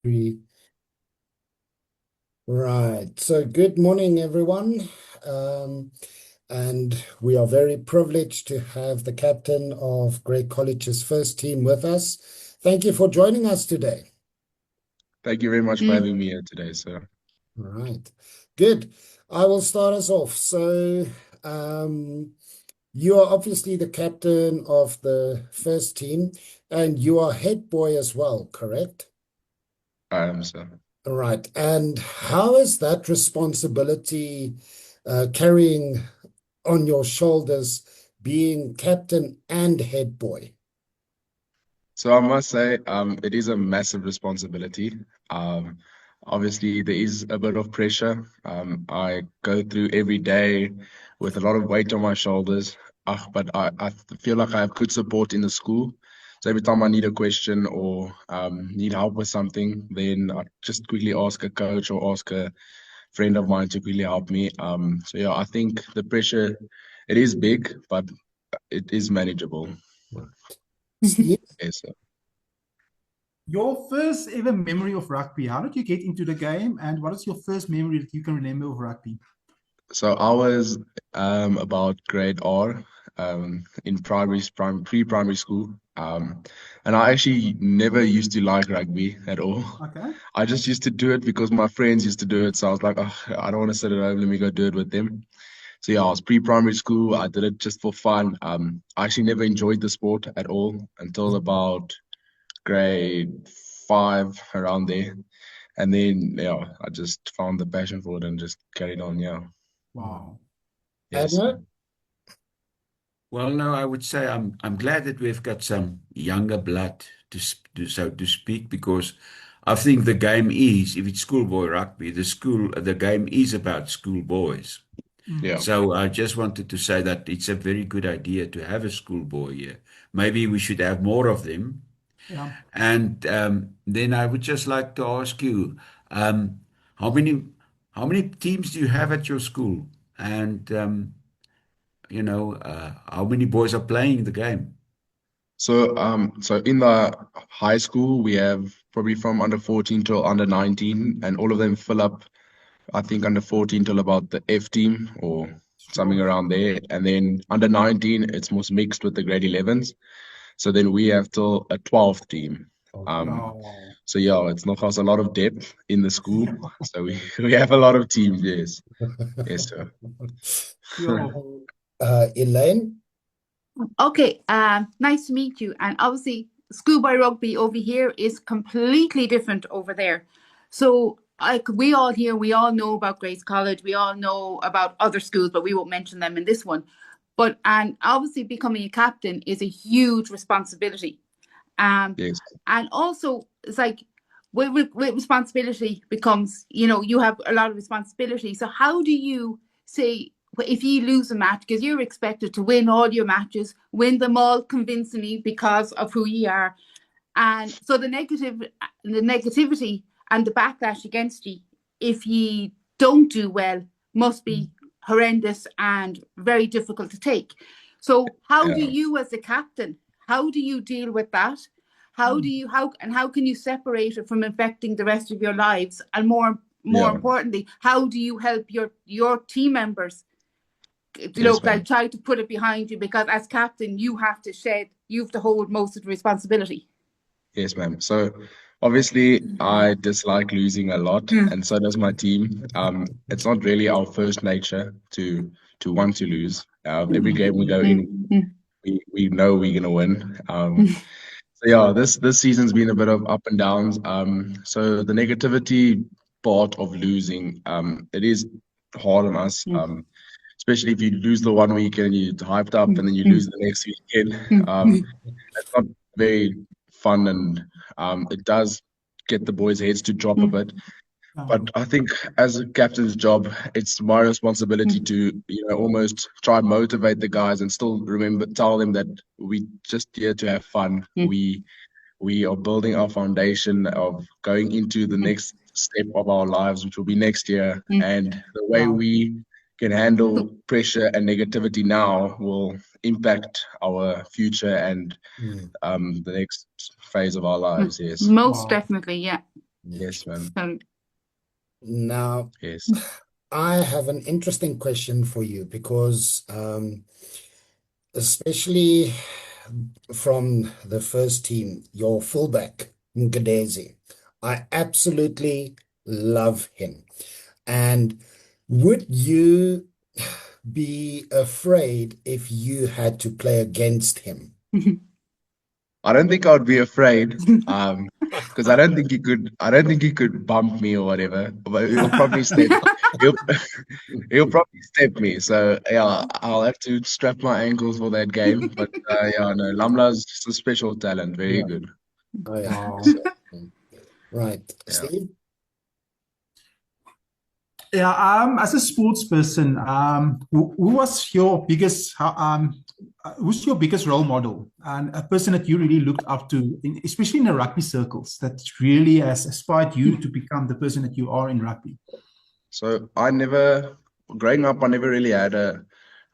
Three. Right. So good morning, everyone. Um, and we are very privileged to have the captain of Grey College's first team with us. Thank you for joining us today. Thank you very much for Mm. having me here today, sir. All right. Good. I will start us off. Um, you are obviously the captain of the first team, and you are head boy as well, correct? I am, sir. All right. And how is that responsibility carrying on your shoulders being captain and head boy? So I must say, it is a massive responsibility. Um, Obviously, there is a bit of pressure. I go through every day with a lot of weight on my shoulders. But I feel like I have good support in the school. So every time I need a question or need help with something, then I just quickly ask a coach or ask a friend of mine to quickly help me. So yeah, I think the pressure, it is big, but it is manageable. Steve? Yes, sir. Your first ever memory of rugby, how did you get into the game and what is your first memory that you can remember of rugby? So I was about grade R in pre-primary school. And I actually never used to like rugby at all. Okay. I just used to do it because my friends used to do it. So I was like, oh, I don't want to sit at home. Let me go do it with them. So yeah, I was pre-primary school. I did it just for fun. I actually never enjoyed the sport at all until about grade 5, around there. And then yeah, I just found the passion for it and just carried on. Yeah. Wow. Yes. Anna? Well, no, I would say I'm glad that we've got some younger blood so to speak, because I think the game is, if it's schoolboy rugby, the game is about schoolboys. Mm. Yeah. So I just wanted to say that it's a very good idea to have a schoolboy here. Maybe we should have more of them. Yeah. And then I would just like to ask you, um, how many how many teams do you have at your school? And how many boys are playing the game? So in the high school we have probably from under 14 till under 19, and all of them fill up, I think, under 14 till about the F team or something Sure. around there. And then under 19 it's most mixed with the grade 11s. So then we have till a 12th team. Okay. Um Wow. so yeah, it's not has a lot of depth in the school. So we, we have a lot of teams, yes. Yes, sir. Sure. Elaine? Okay, nice to meet you. And obviously, schoolboy rugby over here is completely different over there. So, we all here, we all know about Grace College, we all know about other schools, but we won't mention them in this one. And obviously, becoming a captain is a huge responsibility. Um, Yes. and also, it's like with responsibility becomes, you have a lot of responsibility. So, how do you say, if you lose a match, because you're expected to win all your matches, win them all convincingly because of who you are, and so the negativity and the backlash against you, if you don't do well, must be horrendous and very difficult to take. So, how do Yeah. you, as a captain, how do you deal with that? How do Mm. you how can you separate it from affecting the rest of your lives? And more Yeah. importantly, how do you help your team members? Yes, Like ma'am. try to put it behind you, because as captain, you have to hold most of the responsibility. Yes, ma'am. So obviously I dislike losing a lot, Mm. and so does my team. It's not really our first nature to want to lose. Every game we go in, Mm. we know we're gonna win. So yeah, this season's been a bit of up and downs. So the negativity part of losing, it is hard on us. Especially if you lose the one weekend and you're hyped up, and then you lose the next weekend. It's not very fun, and it does get the boys' heads to drop a bit. But Um, I think as a captain's job, it's my responsibility to, almost try and motivate the guys and still tell them that we just here to have fun. We are building our foundation of going into the next step of our lives, which will be next year. And the way wow. we can handle pressure and negativity now will impact our future and Mm. the next phase of our lives. Yes. Most Wow. definitely, yeah. Yes, man. Now, Yes. I have an interesting question for you because, especially from the first team, your fullback, Mgedezi, I absolutely love him. And would you be afraid if you had to play against him? I don't think I would be afraid, because I don't think he could bump me or whatever, but he'll probably step, he'll, he'll probably step me. So yeah, I'll have to strap my ankles for that game. But yeah, no, Lamla's just a special talent, very Yeah. good. Oh, yeah. Wow. Right. Yeah. Steve? Yeah, as a sports person, who was your biggest, who's your biggest role model and a person that you really looked up to, especially in the rugby circles, that really has inspired you to become the person that you are in rugby? So growing up, I never really had a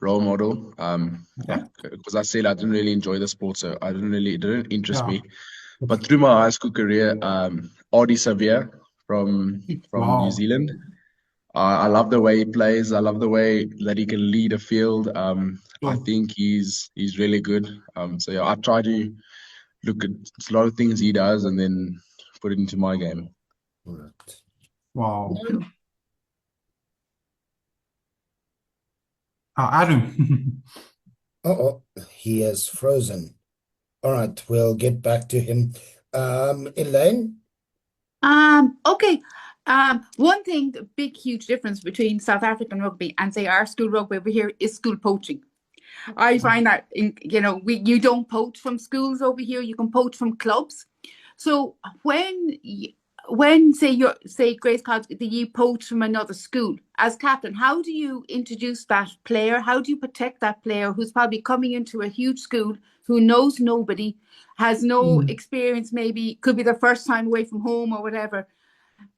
role model. Okay. Because I said I didn't really enjoy the sport, so it didn't interest Yeah. me. But through my high school career, Audie Savia from New Wow. Zealand. I love the way he plays. I love the way that he can lead a field. I Sure. think he's really good. So yeah, I try to look at a lot of things he does and then put it into my game. Right. Wow. Yeah. Adam. Uh-oh, he is frozen. All right, we'll get back to him. Elaine? Okay. One thing, the big, huge difference between South African rugby and say our school rugby over here is school poaching. I find that you don't poach from schools over here. You can poach from clubs. So when say Grace College, you poach from another school as captain, how do you introduce that player? How do you protect that player who's probably coming into a huge school, who knows nobody, has no experience, maybe could be their first time away from home or whatever?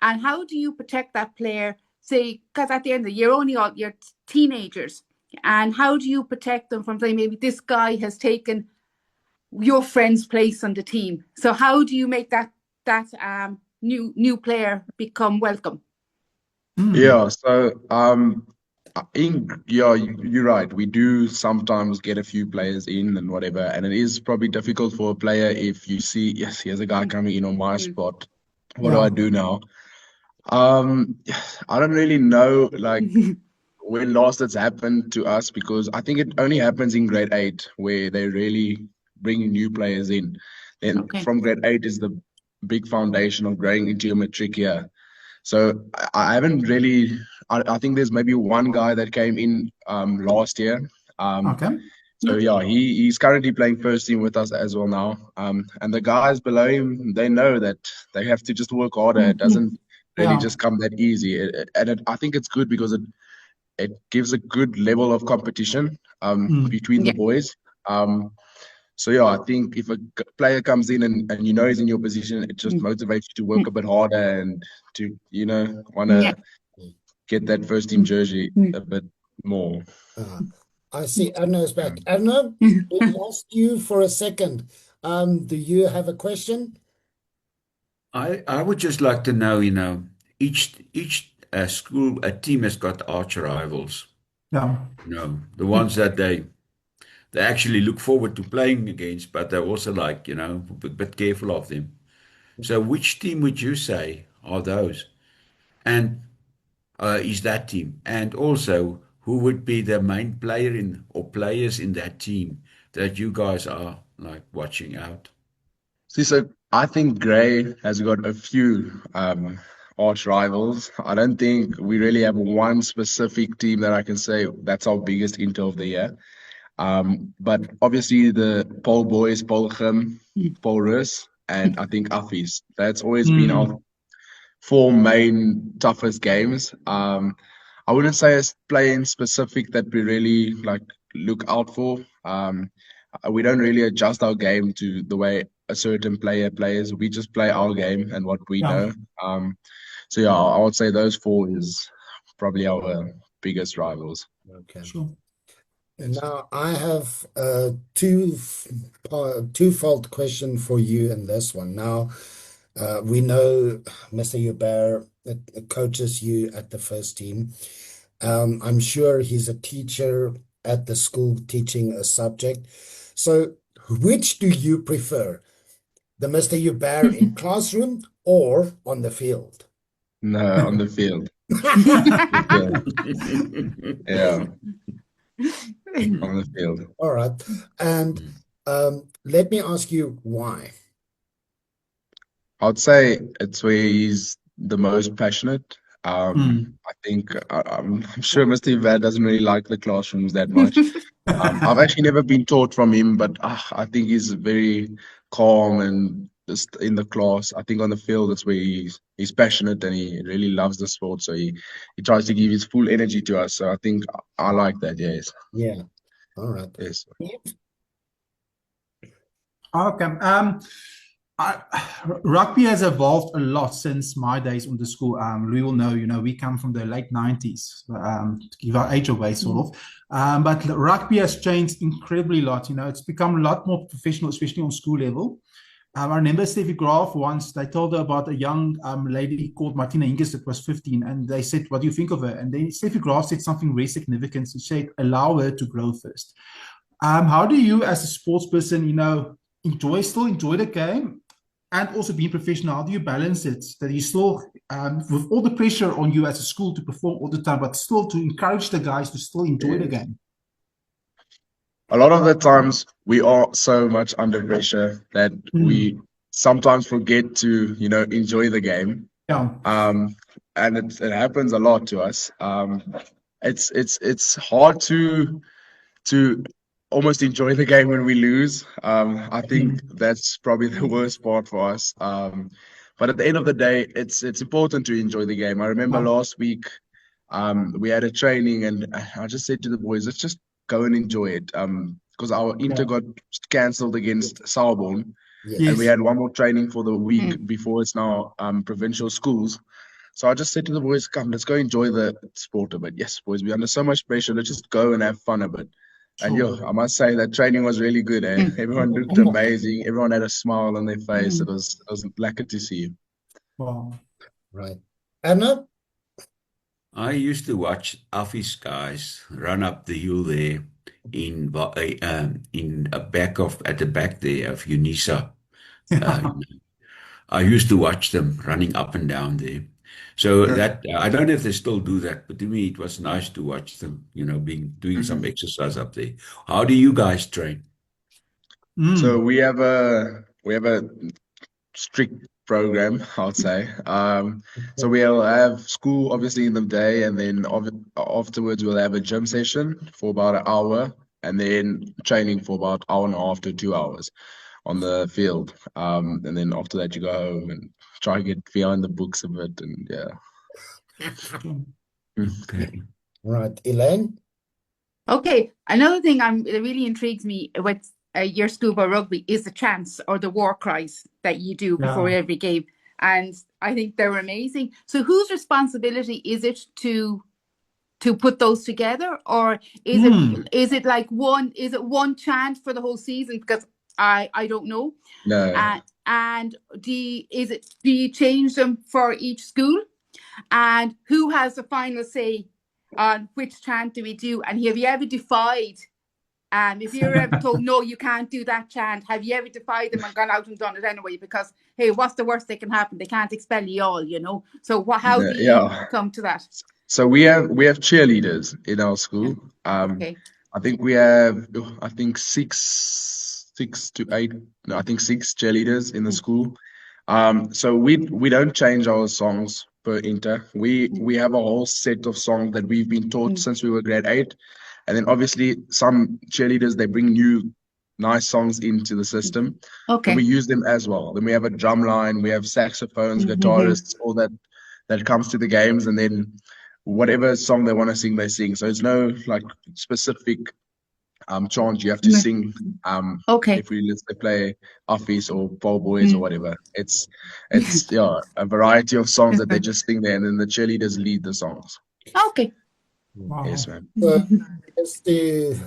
And how do you protect that player? Say, because at the end of the year, you're teenagers, and how do you protect them from saying maybe this guy has taken your friend's place on the team? So how do you make that new player become welcome? Yeah, so you're right. We do sometimes get a few players in and whatever, and it is probably difficult for a player if you see, yes, here's a guy coming in on my spot. What do Yeah. I do now? Um, I don't really know like when last it's happened to us because I think it only happens in grade 8 where they really bring new players in. Then Okay. from grade 8 is the big foundation of growing into your matric year. So I haven't really. I think there's maybe one guy that came in last year. Okay. So yeah, he's currently playing first team with us as well now. And the guys below him, they know that they have to just work harder. It doesn't really Yeah. just come that easy. I think it's good because it gives a good level of competition between the Yeah. boys. So yeah, I think if a player comes in and you know he's in your position, it just motivates you to work a bit harder and to want Yeah. to get that first team jersey a bit more. I see Adno is back. Adno, we lost you for a second. Do you have a question? I would just like to know, each school, a team has got arch rivals. Yeah. The ones that they actually look forward to playing against, but they're also like, a bit careful of them. So which team would you say are those? And is that team? And also, who would be the main player in or players in that team that you guys are like watching out? See, so I think Gray has got a few arch rivals. I don't think we really have one specific team that I can say that's our biggest intel of the year. But obviously the Paul boys, Paul Grim, Paul Rus, and I think Affies. That's always been our four main toughest games. I wouldn't say it's playing specific that we really like look out for. We don't really adjust our game to the way a certain player plays. We just play our game and what we Yeah. know. So yeah, I would say those four is probably our biggest rivals. Okay. Sure. Now I have a twofold question for you in this one. Now, We know Mr. Hubert coaches you at the first team. I'm sure he's a teacher at the school teaching a subject. So, which do you prefer? The Mr. Hubert in classroom or on the field? No, on the field. The field. Yeah, on the field. All right. And let me ask you why. I'd say it's where he's the most passionate. Mm. I think I'm sure Mr. Vad doesn't really like the classrooms that much. I've actually never been taught from him, but I think he's very calm and just in the class. I think on the field, that's where he's passionate and he really loves the sport. So he tries to give his full energy to us. So I think I like that. Yes, Yeah. All right. yes. Okay. Rugby has evolved a lot since my days on the school. Louis will know, we come from the late 90s, to give our age away, sort of. But rugby has changed incredibly a lot. It's become a lot more professional, especially on school level. I remember Steffi Graf once, they told her about a young lady called Martina Hingis that was 15, and they said, what do you think of her? And then Steffi Graf said something very significant. She said, allow her to grow first. How do you, as a sports person, still enjoy the game and also being professional? How do you balance it that you still, with all the pressure on you as a school to perform all the time, but still to encourage the guys to still enjoy the game? A lot of the times we are so much under pressure that we sometimes forget to, enjoy the game. Yeah. And it happens a lot to us. It's hard to almost enjoy the game when we lose. I think that's probably the worst part for us. But at the end of the day, it's important to enjoy the game. I remember last week, we had a training, and I just said to the boys, let's just go and enjoy it. Because our inter got cancelled against Sauerborn, Yes. and we had one more training for the week before it's now provincial schools. So I just said to the boys, come, let's go enjoy the sport a bit. Yes, boys, we're under so much pressure. Let's just go and have fun a bit. And I must say that training was really good. Everyone looked amazing. Everyone had a smile on their face. It was lekker to see. Wow. Right. Anna? I used to watch Affy's guys run up the hill there at the back there of UNISA. I used to watch them running up and down there. So that I don't know if they still do that, but to me it was nice to watch them, doing some exercise up there. How do you guys train? So we have a strict program, I'd say. So we'll have school obviously in the day, and then afterwards we'll have a gym session for about an hour, and then training for about an hour and a half to 2 hours on the field. And then after that you go home and try and get behind the books a bit, and yeah. Okay. Right. Elaine? Okay. Another thing that really intrigues me with your Schoolboy Rugby is the chants or the war cries that you do before every game. And I think they're amazing. So whose responsibility is it to put those together? Or is it like one chant for the whole season? Because I don't know. No. And do you change them for each school? And who has the final say on which chant do we do? And have you ever defied? If you're ever told, no, you can't do that chant, have you ever defied them and gone out and done it anyway? Because, hey, what's the worst that can happen? They can't expel you all. So how do you come to that? So we have cheerleaders in our school. Okay. I think we have, six to eight. No, I think six cheerleaders in the school. So we don't change our songs per inter. We have a whole set of songs that we've been taught since we were grade 8. And then obviously some cheerleaders, they bring new nice songs into the system. Okay. And we use them as well. Then we have a drum line, we have saxophones, guitarists, all that comes to the games, and then whatever song they want to sing, they sing. So it's no like specific chant you have to sing. Okay. If let's say play Office or Paul Boys or whatever. It's a variety of songs that they just sing there, and then the cheerleaders lead the songs. Okay. Wow. Yes, ma'am. So just to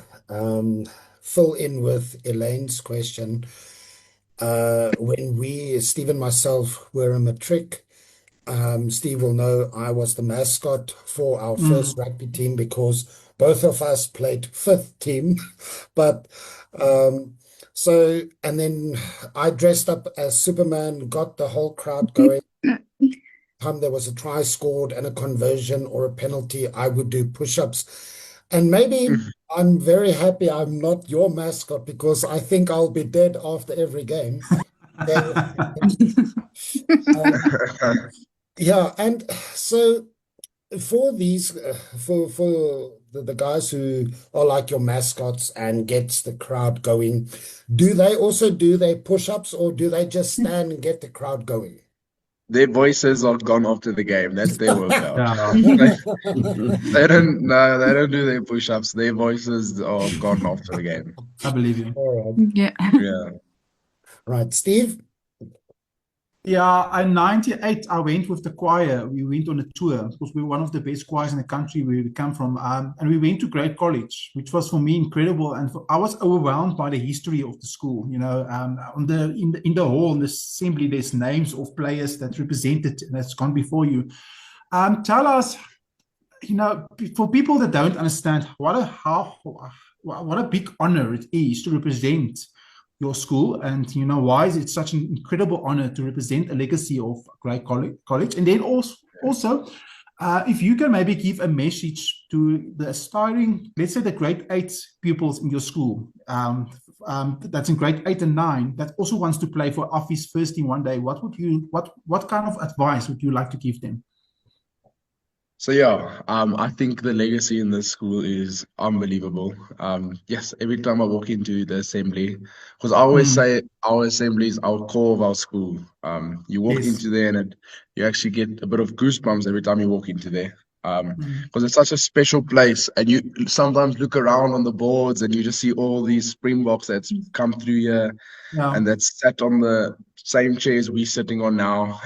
fill in with Elaine's question, when Steve and myself were a matric, Steve will know I was the mascot for our first rugby team because both of us played fifth team. But and then I dressed up as Superman, got the whole crowd going. Time there was a try scored and a conversion or a penalty, I would do push-ups. And maybe I'm very happy I'm not your mascot because I think I'll be dead after every game. Yeah, and so for these for the guys who are like your mascots and gets the crowd going, do they also do their push-ups or do they just stand and get the crowd going? Their voices are gone after the game. That's their workout. Yeah. They don't no, they don't do their push-ups. Their voices are gone after the game. I believe you. All right. Yeah. Yeah. Right, Steve? Yeah, in '98, I went with the choir. We went on a tour because we were one of the best choirs in the country where we come from. And we went to Great College, which was for me incredible. And I was overwhelmed by the history of the school. You know, in the hall, in the assembly, there's names of players that represented and that's gone before you. Tell us, you know, for people that don't understand, what a big honor it is to represent your school, and you know why is it such an incredible honor to represent a legacy of great college. And then also if you can maybe give a message to the aspiring, let's say the grade 8 pupils in your school, that's in grade 8 and 9, that also wants to play for Office first team one day, what kind of advice would you like to give them? So yeah, I think the legacy in this school is unbelievable. Yes, every time I walk into the assembly, because I always say our assembly is our core of our school. You walk Yes. into there and you actually get a bit of goosebumps every time you walk into there. Because it's such a special place, and you sometimes look around on the boards and you just see all these Springboks that's come through here Yeah. and that's sat on the same chairs we're sitting on now.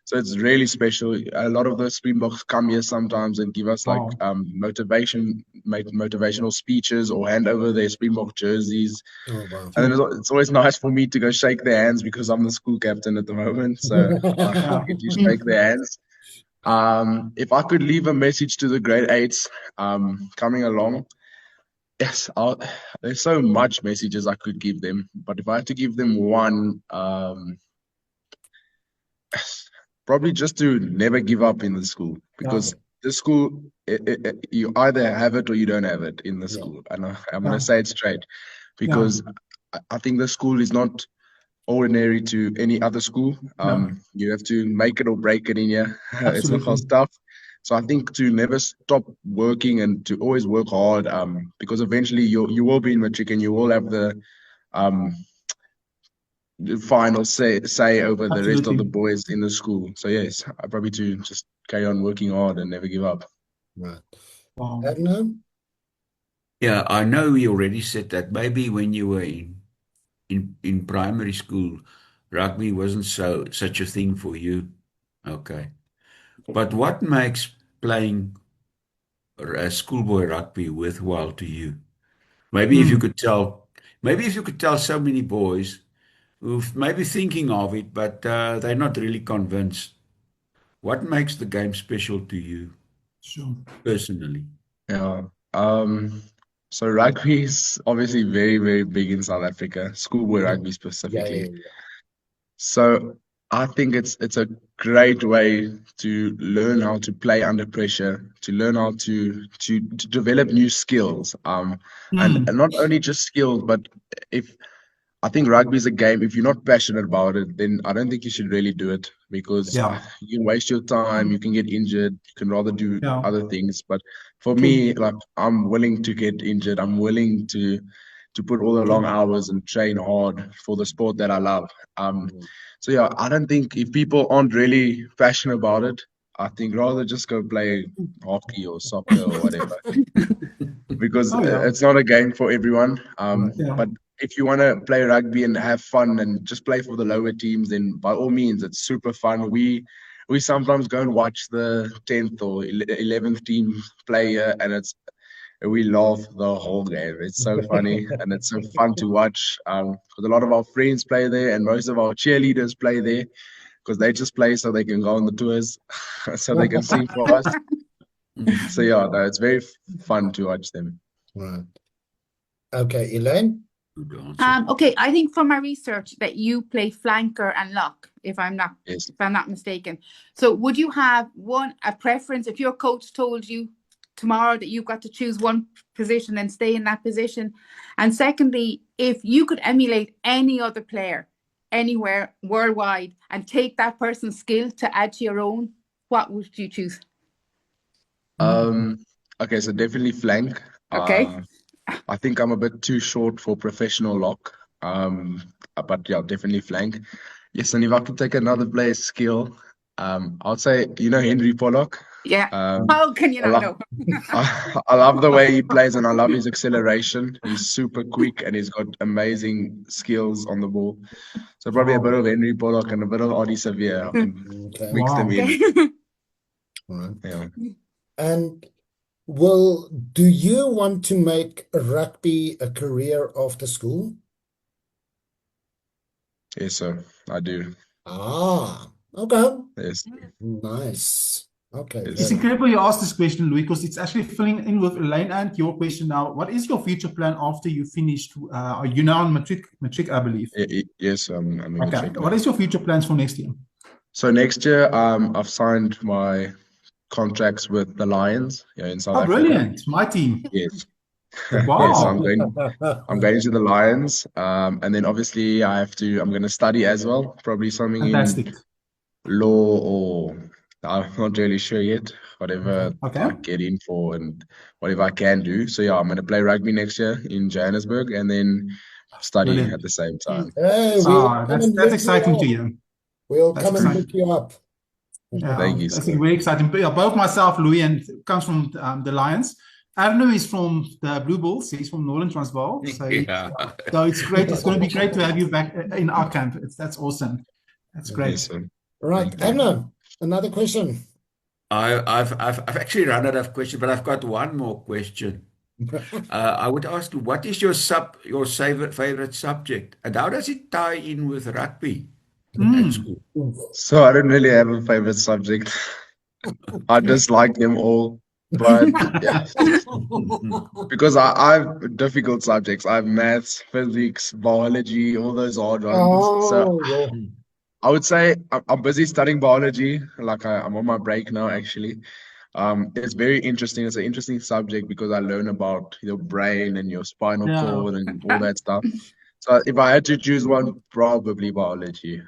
So it's really special. A lot of the Springboks come here sometimes and give us like Wow. motivational speeches or hand over their Springbok jerseys. Oh, wow. And then it's always nice for me to go shake their hands because I'm the school captain at the moment. So I Yeah. get to shake their hands. If I could leave a message to the grade 8s coming along, yes, there's so much messages I could give them. But if I had to give them one, probably just to never give up in the school, because the school, you either have it or you don't have it in the school. And I'm going to say it straight, because I think the school is not ordinary to any other school. You have to make it or break it in here. It's Absolutely. not tough. So I think to never stop working and to always work hard, because eventually you will be in matric and you will have the final say over the rest of the Absolutely. boys in the school. So yes, I probably to just carry on working hard and never give up. Right. Wow. Adnan? Yeah, I know we already said that maybe when you were in primary school, rugby wasn't such a thing for you. Okay. But what makes playing schoolboy rugby worthwhile to you? Maybe if you could tell so many boys who've maybe thinking of it, but they're not really convinced. What makes the game special to you Sure. personally? Yeah. So rugby is obviously very, very big in South Africa, schoolboy rugby Yeah, specifically. yeah. So I think it's a great way to learn how to play under pressure, to learn how to develop new skills. And not only just skills, but if I think rugby is a game. If you're not passionate about it, then I don't think you should really do it, because Yeah. you can waste your time, you can get injured, you can rather do Yeah. other things. But for True. me, like I'm willing to get injured. I'm willing to put all the long hours and train hard for the sport that I love. So yeah, I don't think if people aren't really passionate about it, I think rather just go play hockey or soccer or whatever, because Oh, yeah. it's not a game for everyone. Yeah. But if you want to play rugby and have fun and just play for the lower teams, then by all means, it's super fun. We sometimes go and watch the 10th or 11th team play, and and we laugh the whole game. It's so funny and it's so fun to watch. Because a lot of our friends play there, and most of our cheerleaders play there because they just play so they can go on the tours, so they can sing for us. So yeah, no, it's very fun to watch them. Right. Okay, Elaine? Good answer. Okay, I think from my research that you play flanker and lock, if I'm not Yes. mistaken. So would you have a preference if your coach told you tomorrow that you've got to choose one position and stay in that position? And secondly, if you could emulate any other player anywhere worldwide and take that person's skill to add to your own, what would you choose? Okay, so definitely flank. Okay. I think I'm a bit too short for professional lock. But yeah, definitely flank. Yes, and if I could take another player's skill, I'd say, Henry Pollock. Yeah. How can you I not love, know? I love the way he plays, and I love his acceleration. He's super quick and he's got amazing skills on the ball. So probably a bit of Henry Pollock and a bit of Adi Sevilla. I can Okay. mix them in. Okay. All right. Yeah. And do you want to make rugby a career after school? Yes, sir. I do. Okay. Yes. Nice. Okay, Yes. It's very incredible you asked this question, Louis, because it's actually filling in with Elaine and your question now. What is your future plan after you finished? Are you now on matric, I believe? Yes, I'm in Okay. matric What now. is your future plans for next year? So next year, I've signed my contracts with the Lions here in South Oh, Africa. brilliant. My team. Yes. Yes, Wow. I'm going to the Lions. And then obviously I'm going to study as well, probably something Fantastic. in law, or I'm not really sure yet, whatever Okay. I get in for and whatever I can do. So yeah, I'm going to play rugby next year in Johannesburg and then study Brilliant. at the same time. Hey, we'll come That's and look you exciting to up. hear. We'll That's come and exciting. look you up. Yeah, Thank you, that's sir. very exciting. But yeah, both myself, Louis, and comes from the Lions. Arno is from the Blue Bulls. He's from Northern Transvaal. So, Yeah. so it's great. It's going to be great to have you back in our camp. That's awesome. That's Yes, great. sir. Right, Thank you. Anna, another question. I've actually run out of questions, but I've got one more question. I would ask you, what is your favorite subject, and how does it tie in with rugby at school? So I don't really have a favorite subject. I dislike them all. But yeah, because I have difficult subjects. I have maths, physics, biology, all those hard ones. So Oh, I would say I'm busy studying biology. Like I'm on my break now, actually. It's very interesting. It's an interesting subject because I learn about your brain and your spinal Yeah. cord and all that stuff. So if I had to choose one, probably biology.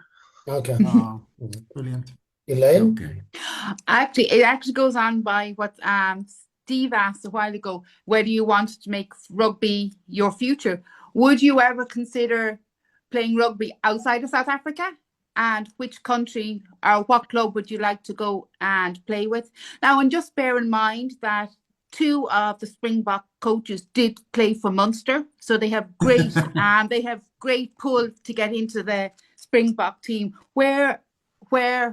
okay. Brilliant. Elaine? Okay. Actually, it actually goes on by what Steve asked a while ago, whether you wanted to make rugby your future. Would you ever consider playing rugby outside of South Africa? And which country or what club would you like to go and play with? Now, and just bear in mind that two of the Springbok coaches did play for Munster, so they have great pull to get into the Springbok team. Where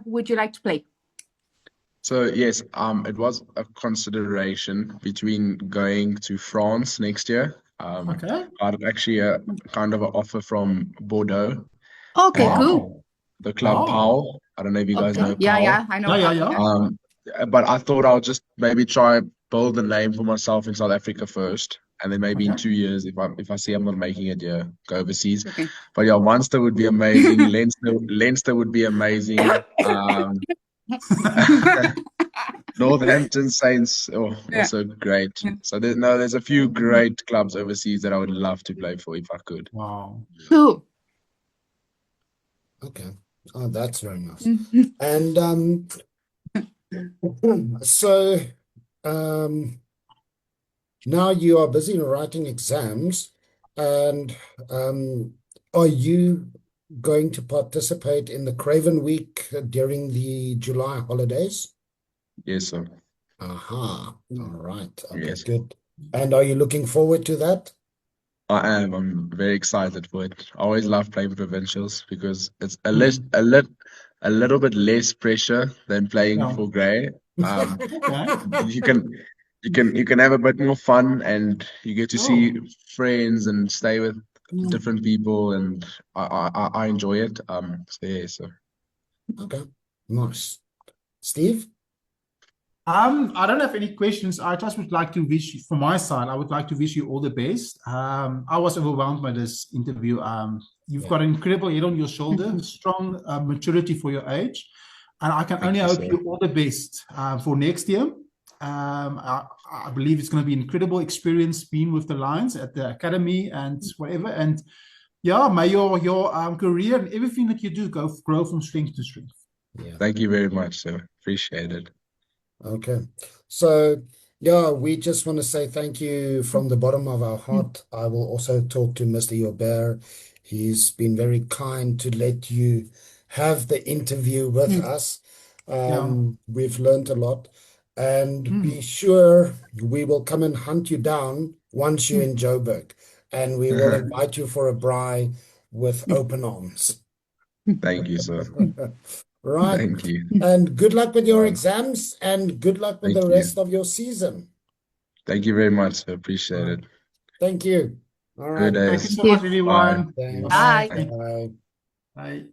would you like to play? So yes, it was a consideration between going to France next year. Okay. I had actually a kind of an offer from Bordeaux, Okay, and cool. the club Wow. Pau. I don't know if you guys know Yeah, Pau. yeah, I know. Yeah. But I thought I'll just maybe try build a name for myself in South Africa first, and then maybe in Okay. 2 years, if I see I'm not making it, yeah, go overseas. Okay. But yeah, Munster would be amazing. Leinster would be amazing. Northampton Saints, also great. So there's a few great clubs overseas that I would love to play for if I could. Wow. Cool. Okay. Oh, that's very nice. And so now you are busy writing exams, and are you going to participate in the Craven Week during the July holidays? Yes, sir. Aha. All right. Okay, Yes. good. And are you looking forward to that? I am. I'm very excited for it. I always love playing provincials because it's a little bit less pressure than playing Yeah. for Grey. Okay. You can you can have a bit more fun, and you get to see Oh, friends and stay with different people, and I enjoy it. So yeah, so Okay, nice. Steve? I don't have any questions. I just would like to wish you, from my side, I would like to wish you all the best. I was overwhelmed by this interview. You've Yeah. got an incredible head on your shoulder, strong maturity for your age, and I can thank only you, hope sir. you all the best for next year. I believe it's going to be an incredible experience being with the Lions at the academy and whatever. And yeah, may your career and everything that you do grow from strength to strength. Yeah. Thank you very much, sir. Appreciate it. Okay. So, yeah, we just want to say thank you from the bottom of our heart. I will also talk to Mr. Yobert. He's been very kind to let you have the interview with us. Yeah. We've learned a lot. And be Mm. sure we will come and hunt you down once you're in Joburg. And we will invite you for a braai with open arms. Thank you, sir. Right. Thank you. And good luck with your Um, exams and good luck with Thank the you. rest of your season. Thank you very much, sir. Appreciate it. Thank you. All Good right. Thank you days. so Thank much, you. Bye. everyone. Thanks. Bye. Bye. Bye. Bye.